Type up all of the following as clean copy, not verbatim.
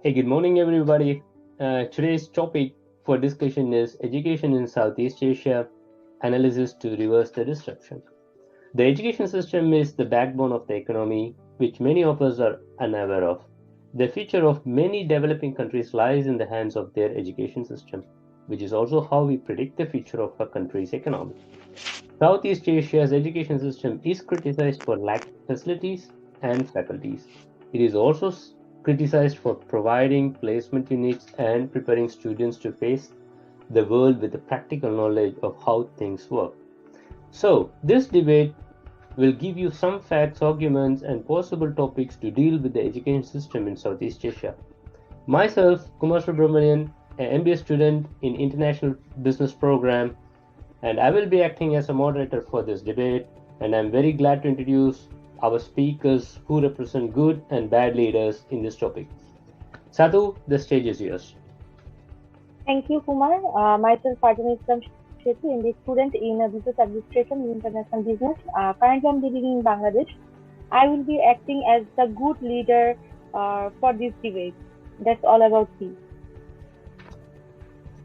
Hey, good morning, everybody. Today's topic for discussion is Education in Southeast Asia Analysis to Reverse the Disruption. The education system is the backbone of the economy, which many of us are unaware of. The future of many developing countries lies in the hands of their education system, which is also how we predict the future of a country's economy. Southeast Asia's education system is criticized for lack of facilities and faculties. It is also criticized for providing placement units and preparing students to face the world with the practical knowledge of how things work. So, this debate will give you some facts, arguments, and possible topics to deal with the education system in Southeast Asia. Myself, Kumar Subramanian, an MBA student in International Business Program, and I will be acting as a moderator for this debate. And I'm very glad to introduce our speakers who represent good and bad leaders in this topic. Sadhu, the stage is yours. Thank you, Kumar. Myself, Fatima Islam Shetty, and a student in Business Administration in International Business. Currently, I'm living in Bangladesh. I will be acting as the good leader for this debate. That's all about me.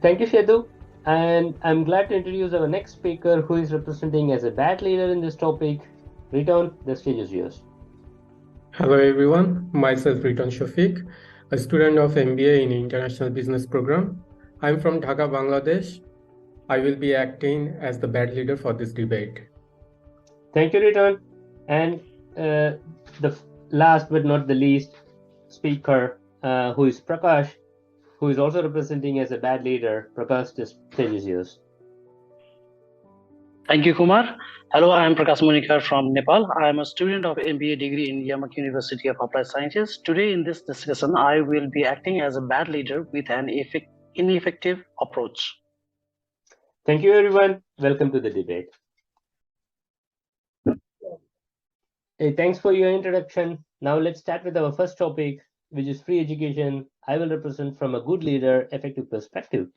Thank you, Shetu. And I'm glad to introduce our next speaker who is representing as a bad leader in this topic. Riton, the stage is yours. Hello everyone, myself Riton Shafiq, a student of MBA in International Business Program. I'm from Dhaka, Bangladesh. I will be acting as the bad leader for this debate. Thank you, Riton. And the last but not the least speaker, who is Prakash, who is also representing as a bad leader. Prakash, the stage is yours. Thank you, Kumar. Hello, I am Prakash Monikar from Nepal. I am a student of MBA degree in JAMK University of Applied Sciences. Today in this discussion, I will be acting as a bad leader with an ineffective approach. Thank you, everyone. Welcome to the debate. Hey, thanks for your introduction. Now let's start with our first topic, which is free education. I will represent from a good leader, effective perspective.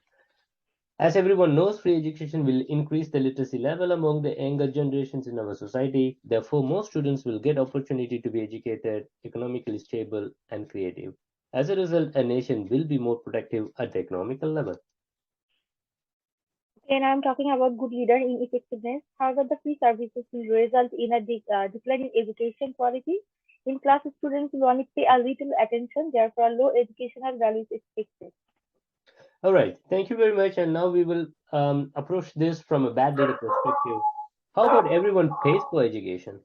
As everyone knows, free education will increase the literacy level among the younger generations in our society. Therefore, more students will get opportunity to be educated, economically stable, and creative. As a result, a nation will be more productive at the economical level. And I'm talking about good leader in effectiveness. However, the free services will result in a decline in education quality. In class, students will only pay a little attention, therefore, low educational value is expected. All right, thank you very much. And now we will approach this from a bad leader perspective. How about everyone pays for education?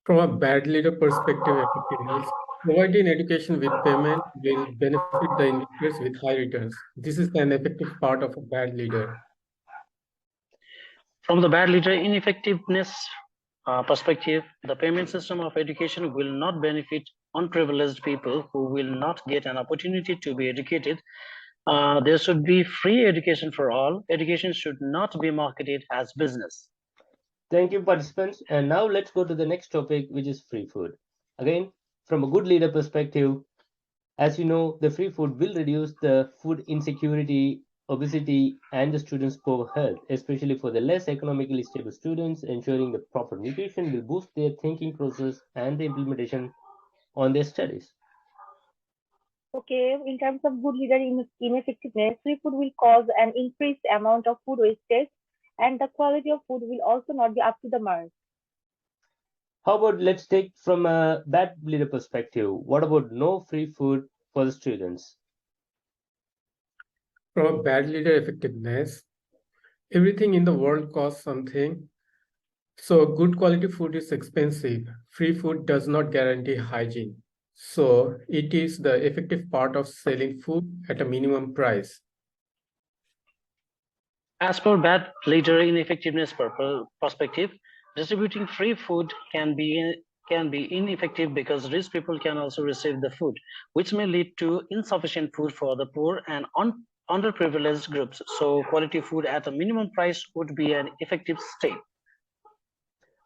From a bad leader perspective, effectiveness, providing education with payment will benefit the investors with high returns. This is an effective part of a bad leader. From the bad leader ineffectiveness perspective, the payment system of education will not benefit unprivileged people who will not get an opportunity to be educated. There should be free education for all. Education should not be marketed as business. Thank you, participants. And now let's go to the next topic, which is free food. Again, from a good leader perspective, as you know, the free food will reduce the food insecurity, obesity, and the students' poor health, especially for the less economically stable students. Ensuring the proper nutrition will boost their thinking process and the implementation on their studies. Okay, in terms of good leader ineffectiveness, free food will cause an increased amount of food wastage, and the quality of food will also not be up to the mark. How about let's take from a bad leader perspective? What about no free food for the students? From a bad leader effectiveness, everything in the world costs something. So good quality food is expensive. Free food does not guarantee hygiene. So it is the effective part of selling food at a minimum price. As per bad leader ineffectiveness perspective, distributing free food can be ineffective because rich people can also receive the food, which may lead to insufficient food for the poor and underprivileged groups. So quality food at a minimum price would be an effective step.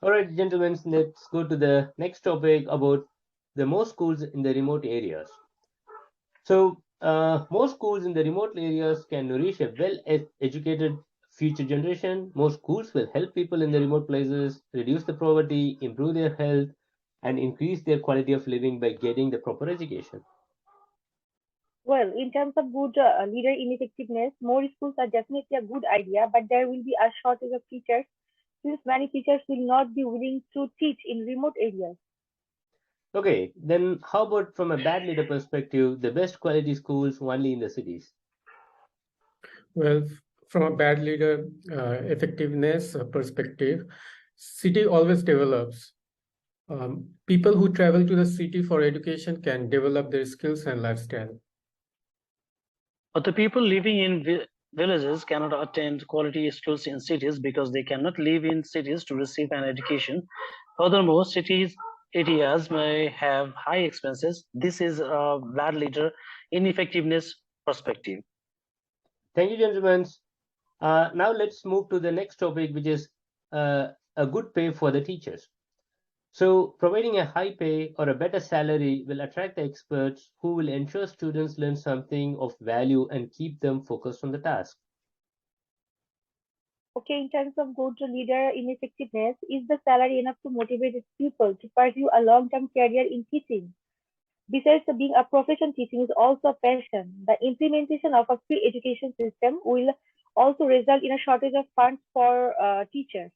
All right, gentlemen, let's go to the next topic about the most schools in the remote areas. So most schools in the remote areas can nourish a well-educated future generation. Most schools will help people in the remote places reduce the poverty, improve their health, and increase their quality of living by getting the proper education. Well, in terms of good leader ineffectiveness, more schools are definitely a good idea, but there will be a shortage of teachers since many teachers will not be willing to teach in remote areas. Okay, then how about from a bad leader perspective, the best quality schools only in the cities? Well, from a bad leader effectiveness perspective, city always develops. People who travel to the city for education can develop their skills and lifestyle. But the people living in villages cannot attend quality schools in cities because they cannot live in cities to receive an education. Furthermore, cities areas may have high expenses. This is a bad leader ineffectiveness perspective. Thank you, gentlemen. Now let's move to the next topic, which is a good pay for the teachers. So, providing a high pay or a better salary will attract the experts who will ensure students learn something of value and keep them focused on the task. Okay, in terms of good leader ineffectiveness, is the salary enough to motivate its people to pursue a long-term career in teaching? Besides being a profession, teaching is also a passion. The implementation of a free education system will also result in a shortage of funds for teachers.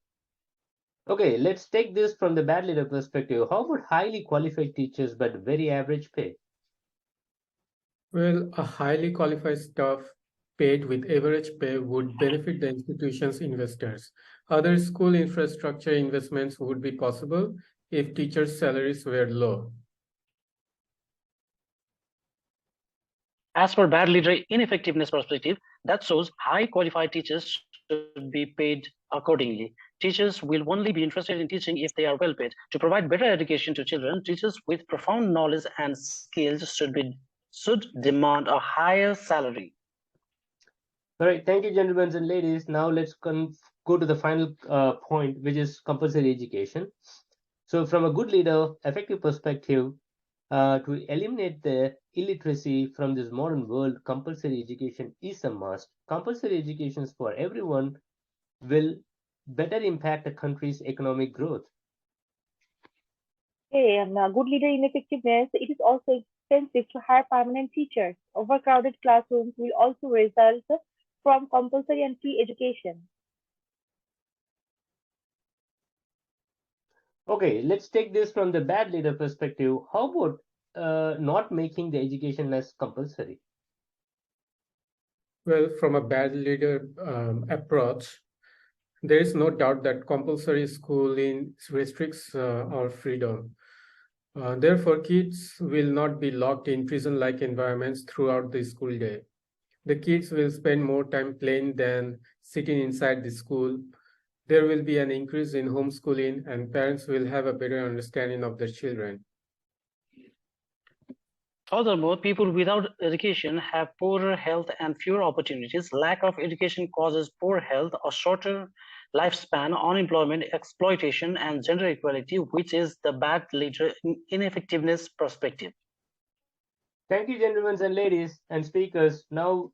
Okay, let's take this from the bad leader perspective. How about highly qualified teachers but very average pay? Well, a highly qualified staff paid with average pay would benefit the institution's investors. Other school infrastructure investments would be possible if teachers' salaries were low. As per bad leader ineffectiveness perspective, that shows high qualified teachers should be paid accordingly. Teachers will only be interested in teaching if they are well paid. To provide better education to children, teachers with profound knowledge and skills should demand a higher salary. All right, thank you, gentlemen and ladies. Now let's go to the final point, which is compulsory education. So, from a good leader, effective perspective, to eliminate the illiteracy from this modern world, compulsory education is a must. Compulsory education for everyone will better impact a country's economic growth. Okay, and good leader ineffectiveness, it is also expensive to hire permanent teachers. Overcrowded classrooms will also result from compulsory and free education. Okay, let's take this from the bad leader perspective. How about not making the education as compulsory? Well, from a bad leader approach, there is no doubt that compulsory schooling restricts our freedom. Therefore, kids will not be locked in prison-like environments throughout the school day. The kids will spend more time playing than sitting inside the school. There will be an increase in homeschooling, and parents will have a better understanding of their children. Furthermore, people without education have poorer health and fewer opportunities. Lack of education causes poor health, a shorter lifespan, unemployment, exploitation, and gender equality, which is the bad leader ineffectiveness perspective. Thank you, gentlemen and ladies and speakers. Now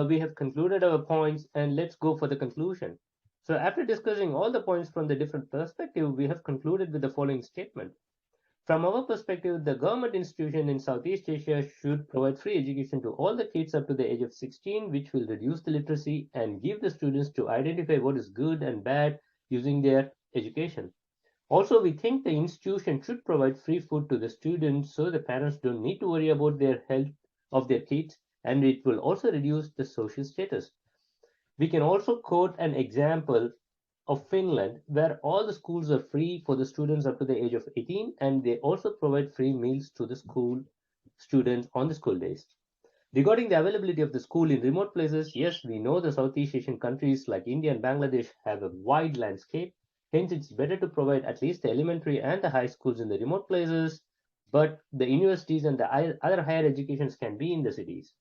we have concluded our points and let's go for the conclusion. So, after discussing all the points from the different perspectives, we have concluded with the following statement. From our perspective, the government institution in Southeast Asia should provide free education to all the kids up to the age of 16, which will reduce the literacy and give the students to identify what is good and bad using their education. Also, we think the institution should provide free food to the students so the parents don't need to worry about their health of their kids, and it will also reduce the social status. We can also quote an example of Finland, where all the schools are free for the students up to the age of 18, and they also provide free meals to the school students on the school days. Regarding the availability of the school in remote places, yes, we know the Southeast Asian countries like India and Bangladesh have a wide landscape. Hence, it's better to provide at least the elementary and the high schools in the remote places, but the universities and the other higher educations can be in the cities.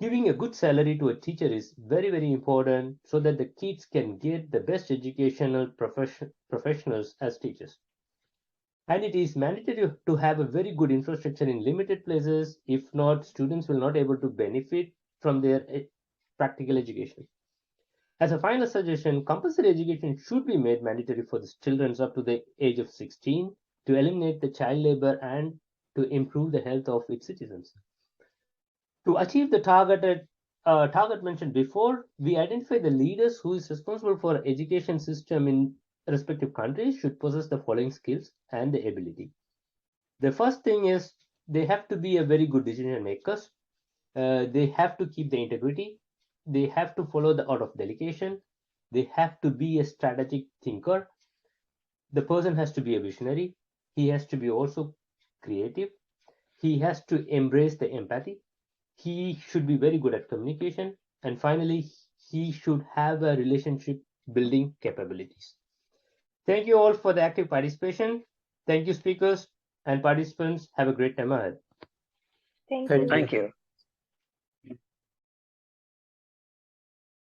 Giving a good salary to a teacher is very, very important so that the kids can get the best educational professionals as teachers. And it is mandatory to have a very good infrastructure in limited places. If not, students will not able to benefit from their practical education. As a final suggestion, compulsory education should be made mandatory for the children up to the age of 16 to eliminate the child labor and to improve the health of its citizens. To achieve the target mentioned before, we identify the leaders who is responsible for education system in respective countries should possess the following skills and the ability. The first thing is they have to be a very good decision makers. They have to keep the integrity. They have to follow the art of delegation. They have to be a strategic thinker. The person has to be a visionary. He has to be also creative. He has to embrace the empathy. He should be very good at communication. And finally, he should have a relationship building capabilities. Thank you all for the active participation. Thank you, speakers and participants. Have a great time ahead. Thank Thank you. you. Thank you.